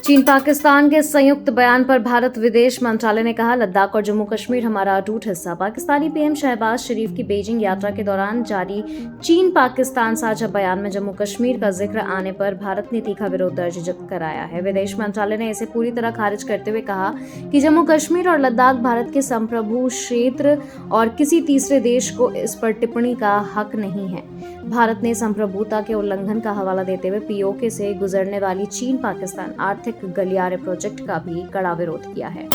चीन पाकिस्तान के संयुक्त बयान पर भारत विदेश मंत्रालय ने कहा, लद्दाख और जम्मू कश्मीर हमारा अटूट हिस्सा। पाकिस्तानी पीएम शहबाज शरीफ की बीजिंग यात्रा के दौरान जारी चीन पाकिस्तान साझा बयान में जम्मू कश्मीर का जिक्र आने पर भारत ने तीखा विरोध दर्ज कराया है। विदेश मंत्रालय ने इसे पूरी तरह खारिज करते हुए कहा कि जम्मू कश्मीर और लद्दाख भारत के संप्रभु क्षेत्र और किसी तीसरे देश को इस पर टिप्पणी का हक नहीं है। भारत ने संप्रभुता के उल्लंघन का हवाला देते हुए पीओके से गुजरने वाली चीन पाकिस्तान आर्थिक गलियारे प्रोजेक्ट का भी कड़ा विरोध किया है।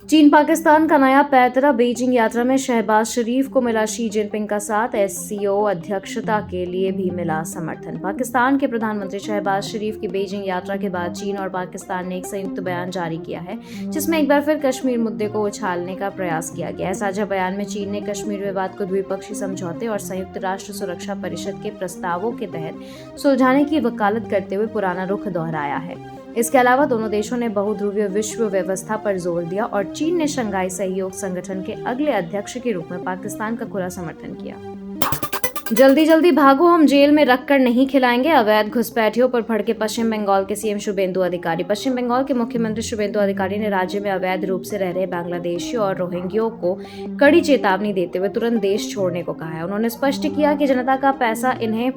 चीन पाकिस्तान का नया पैतरा बीजिंग यात्रा में शहबाज शरीफ को मिला शी जिनपिंग का साथ। एससीओ अध्यक्षता के लिए भी मिला समर्थन। पाकिस्तान के प्रधानमंत्री शहबाज शरीफ की बीजिंग यात्रा के बाद चीन और पाकिस्तान ने एक संयुक्त बयान जारी किया है, जिसमें एक बार फिर कश्मीर मुद्दे को उछालने का प्रयास किया गया है। साझा बयान में चीन ने कश्मीर विवाद को द्विपक्षीय समझौते और संयुक्त राष्ट्र सुरक्षा परिषद के प्रस्तावों के तहत सुलझाने की वकालत करते हुए पुराना रुख दोहराया है। इसके अलावा दोनों देशों ने बहुध्रुवीय विश्व व्यवस्था पर जोर दिया और चीन ने शंघाई सहयोग संगठन के अगले अध्यक्ष के रूप में पाकिस्तान का खुला समर्थन किया। जल्दी जल्दी भागो, हम जेल में रखकर नहीं खिलाएंगे। अवैध घुसपैठियों पर भड़के पश्चिम बंगाल के सीएम शुभेंदु अधिकारी। पश्चिम बंगाल के मुख्यमंत्री शुभेंदु अधिकारी ने राज्य में अवैध रूप से रह रहे बांग्लादेशियों और रोहिंग्यों को कड़ी चेतावनी देते हुए तुरंत देश छोड़ने को कहा है। उन्होंने स्पष्ट किया कि जनता का पैसा इन्हें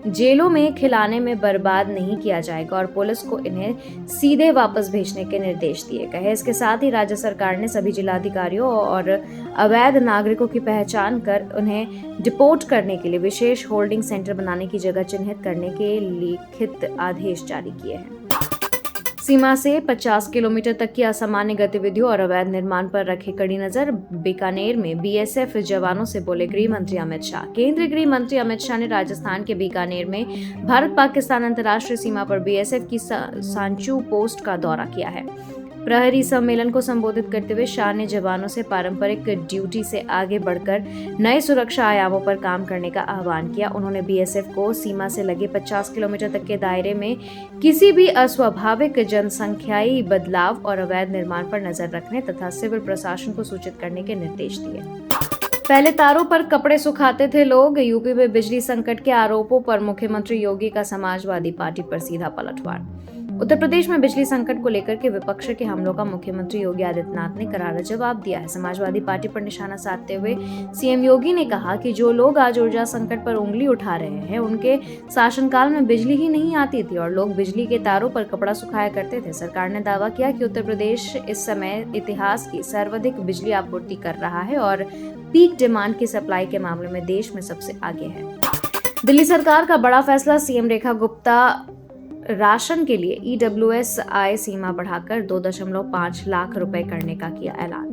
जेलों में खिलाने में बर्बाद नहीं किया जाएगा और पुलिस को इन्हें सीधे वापस भेजने के निर्देश दिए गए हैं। इसके साथ ही राज्य सरकार ने सभी जिलाधिकारियों और अवैध नागरिकों की पहचान कर उन्हें डिपोर्ट करने के लिए विशेष होल्डिंग सेंटर बनाने की जगह चिन्हित करने के लिखित आदेश जारी किए हैं। सीमा से 50 किलोमीटर तक की असामान्य गतिविधियों और अवैध निर्माण पर रखे कड़ी नजर। बीकानेर में बीएसएफ जवानों से बोले गृह मंत्री अमित शाह। केंद्रीय गृह मंत्री अमित शाह ने राजस्थान के बीकानेर में भारत पाकिस्तान अंतर्राष्ट्रीय सीमा पर बीएसएफ की सांचू पोस्ट का दौरा किया है। प्रहरी सम्मेलन को संबोधित करते हुए शाह ने जवानों से पारंपरिक ड्यूटी से आगे बढ़कर नए सुरक्षा आयामों पर काम करने का आह्वान किया। उन्होंने बीएसएफ को सीमा से लगे 50 किलोमीटर तक के दायरे में किसी भी अस्वाभाविक जनसंख्याई बदलाव और अवैध निर्माण पर नजर रखने तथा सिविल प्रशासन को सूचित करने के निर्देश दिए। पहले तारों पर कपड़े सुखाते थे लोग। यूपी में बिजली संकट के आरोपों पर मुख्यमंत्री योगी का समाजवादी पार्टी पर सीधा पलटवार। उत्तर प्रदेश में बिजली संकट को लेकर के विपक्ष के हमलों का मुख्यमंत्री योगी आदित्यनाथ ने करारा जवाब दिया है। समाजवादी पार्टी पर निशाना साधते हुए सीएम योगी ने कहा कि जो लोग आज ऊर्जा संकट पर उंगली उठा रहे हैं, उनके शासनकाल में बिजली ही नहीं आती थी और लोग बिजली के तारों पर कपड़ा सुखाया करते थे। सरकार ने दावा किया कि उत्तर प्रदेश इस समय इतिहास की सर्वाधिक बिजली आपूर्ति कर रहा है और पीक डिमांड की सप्लाई के मामले में देश में सबसे आगे है। दिल्ली सरकार का बड़ा फैसला। सीएम रेखा गुप्ता राशन के लिए ईडब्ल्यूएस आय सीमा बढ़ाकर 2.5 लाख रुपए करने का किया ऐलान।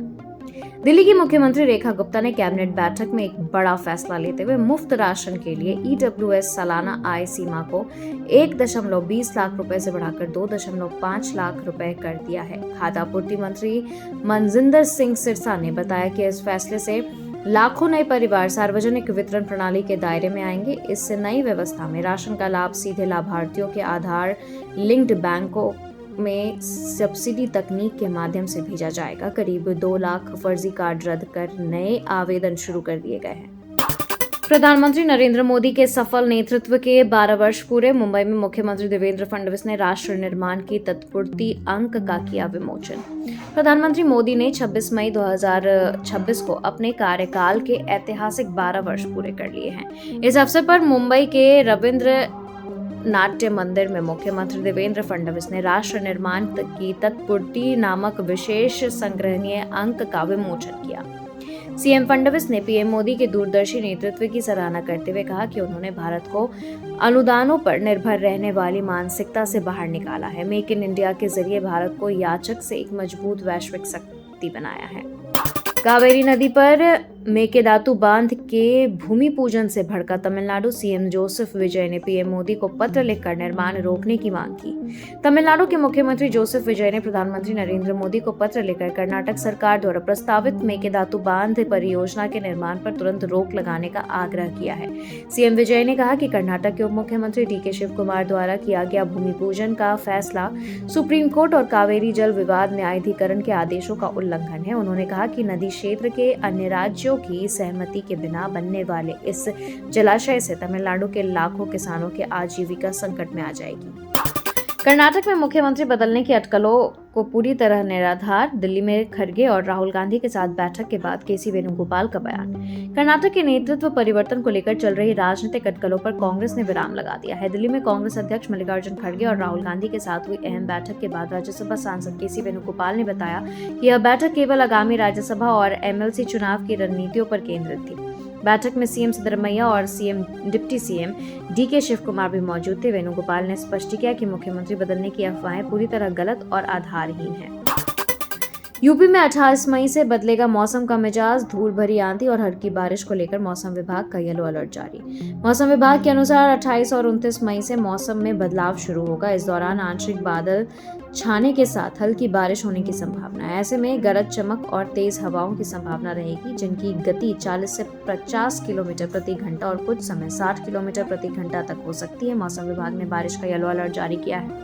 दिल्ली की मुख्यमंत्री रेखा गुप्ता ने कैबिनेट बैठक में एक बड़ा फैसला लेते हुए मुफ्त राशन के लिए ईडब्ल्यूएस सालाना आय सीमा को 1.20 लाख रुपए से बढ़ाकर 2.5 लाख रुपए कर दिया है। खाद्य आपूर्ति मंत्री मनजिंदर सिंह सिरसा ने बताया कि इस फैसले से लाखों नए परिवार सार्वजनिक वितरण प्रणाली के दायरे में आएंगे। इससे नई व्यवस्था में राशन का लाभ सीधे लाभार्थियों के आधार लिंक्ड बैंकों में सब्सिडी तकनीक के माध्यम से भेजा जाएगा। करीब 2 लाख फर्जी कार्ड रद्द कर नए आवेदन शुरू कर दिए गए हैं। प्रधानमंत्री नरेंद्र मोदी के सफल नेतृत्व के 12 वर्ष पूरे। मुंबई में मुख्यमंत्री देवेंद्र फडणवीस ने राष्ट्र निर्माण की तत्पूर्ति अंक का किया विमोचन। प्रधानमंत्री मोदी ने 26 मई 2026 को अपने कार्यकाल के ऐतिहासिक 12 वर्ष पूरे कर लिए हैं। इस अवसर पर मुंबई के रविंद्र नाट्य मंदिर में मुख्यमंत्री देवेंद्र फडणवीस ने राष्ट्र निर्माण की तत्पूर्ति नामक विशेष संग्रहणीय अंक का विमोचन किया। सीएम फडणवीस ने पीएम मोदी के दूरदर्शी नेतृत्व की सराहना करते हुए कहा कि उन्होंने भारत को अनुदानों पर निर्भर रहने वाली मानसिकता से बाहर निकाला है। मेक इन इंडिया के जरिए भारत को याचक से एक मजबूत वैश्विक शक्ति बनाया है। कावेरी नदी पर मेकेदातु बांध के भूमि पूजन से भड़का तमिलनाडु। सीएम जोसेफ विजय ने पीएम मोदी को पत्र लिखकर निर्माण रोकने की मांग की। तमिलनाडु के मुख्यमंत्री जोसेफ विजय ने प्रधानमंत्री नरेंद्र मोदी को पत्र लिखकर कर्नाटक सरकार द्वारा प्रस्तावित मेकेदातु बांध परियोजना के निर्माण पर तुरंत रोक लगाने का आग्रह किया है। सीएम विजय ने कहा कि कर्नाटक के उप मुख्यमंत्री डीके शिव कुमार द्वारा किया गया भूमि पूजन का फैसला सुप्रीम कोर्ट और कावेरी जल विवाद न्यायाधिकरण के आदेशों का उल्लंघन है। उन्होंने कहा कि नदी क्षेत्र के अन्य राज्यों की सहमति के बिना बनने वाले इस जलाशय से तमिलनाडु के लाखों किसानों की आजीविका संकट में आ जाएगी। कर्नाटक में मुख्यमंत्री बदलने की अटकलों को पूरी तरह निराधार। दिल्ली में खड़गे और राहुल गांधी के साथ बैठक के बाद केसी वेणुगोपाल का बयान। कर्नाटक के नेतृत्व परिवर्तन को लेकर चल रही राजनीतिक अटकलों पर कांग्रेस ने विराम लगा दिया है। दिल्ली में कांग्रेस अध्यक्ष मल्लिकार्जुन खड़गे और राहुल गांधी के साथ हुई अहम बैठक के बाद राज्यसभा सांसद केसी वेणुगोपाल ने बताया कि यह बैठक केवल आगामी राज्यसभा और एमएलसी चुनाव की रणनीतियों पर केंद्रित थी। बैठक में सीएम सिद्धरमैया और deputy CM DK Shivakumar भी मौजूद थे। वेणुगोपाल ने स्पष्ट किया कि मुख्यमंत्री बदलने की अफवाहें पूरी तरह गलत और आधारहीन हैं। यूपी में 28 मई से बदलेगा मौसम का मिजाज। धूल भरी आंधी और हल्की बारिश को लेकर मौसम विभाग का येलो अलर्ट जारी। मौसम विभाग के अनुसार 28 और 29 मई से मौसम में बदलाव शुरू होगा। इस दौरान आंशिक बादल छाने के साथ हल्की बारिश होने की संभावना है। ऐसे में गरज चमक और तेज हवाओं की संभावना रहेगी, जिनकी गति 40 से 50 किलोमीटर प्रति घंटा और कुछ समय 60 किलोमीटर प्रति घंटा तक हो सकती है। मौसम विभाग ने बारिश का येलो अलर्ट जारी किया है।